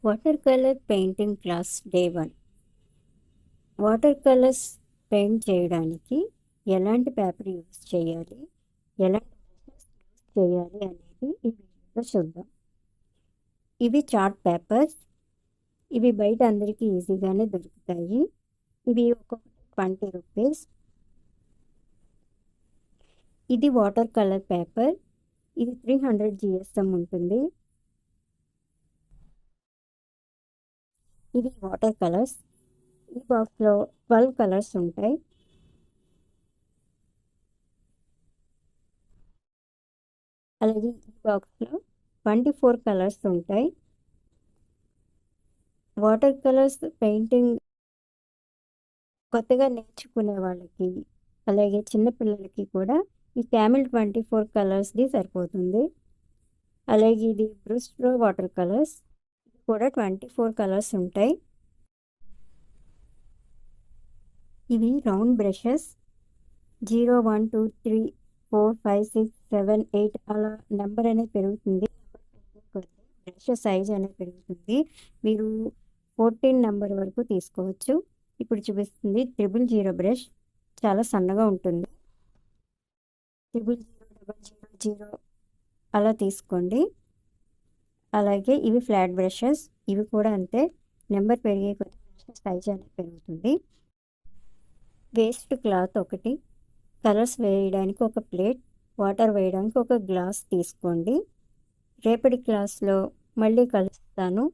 Water colour painting class day 1. Water colours paint చేయడానికి ఎలాంటి paper use చేయాలి, ఎలాంటి బ్రషెస్ యూజ్ చేయాలి అనేది ఈ వీడియోలో చూద్దాం. ఇవి చార్ట్ పేపర్స్. ఇవి బయట అందరికీ ఈజీగానే దొరుకుతాయి. ఇవి ఒక్కొక్కటి 20 రూపీస్. ఇది వాటర్ కలర్ పేపర్. ఇది 300 GSM ఉంటుంది. ఇది వాటర్ కలర్స్. ఈ బాక్స్లో 12 కలర్స్ ఉంటాయి. అలాగే ఈ బాక్స్లో 24 కలర్స్ ఉంటాయి. వాటర్ కలర్స్ పెయింటింగ్ కొత్తగా నేర్చుకునే వాళ్ళకి, అలాగే చిన్నపిల్లలకి కూడా ఈ క్యామెల్ 24 కలర్స్ది సరిపోతుంది. అలాగే ఇది బ్రూస్ట్రో వాటర్ కలర్స్. ఇది కూడా 24 కలర్స్ ఉంటాయి. ఇవి రౌండ్ బ్రషెస్. 0, 1, 2, 3, 4, 5, 6, 7, 8 అలా నెంబర్ అనేది పెరుగుతుంది. బ్రష్ సైజ్ అనేది పెరుగుతుంది. మీరు 14 నెంబర్ వరకు తీసుకోవచ్చు. ఇప్పుడు చూపిస్తుంది 000 బ్రష్. చాలా సన్నగా ఉంటుంది. 00000 అలా తీసుకోండి. అలాగే ఇవి ఫ్లాట్ బ్రషెస్. ఇవి కూడా అంతే, నెంబర్ పెరిగే కొద్ది బ్రష్ సైజ్ అనేది పెరుగుతుంది. వేస్ట్ క్లాత్ ఒకటి, కలర్స్ వేయడానికి ఒక ప్లేట్, వాటర్ వేయడానికి ఒక గ్లాస్ తీసుకోండి. రేపటి క్లాస్లో మళ్ళీ కలుస్తాను.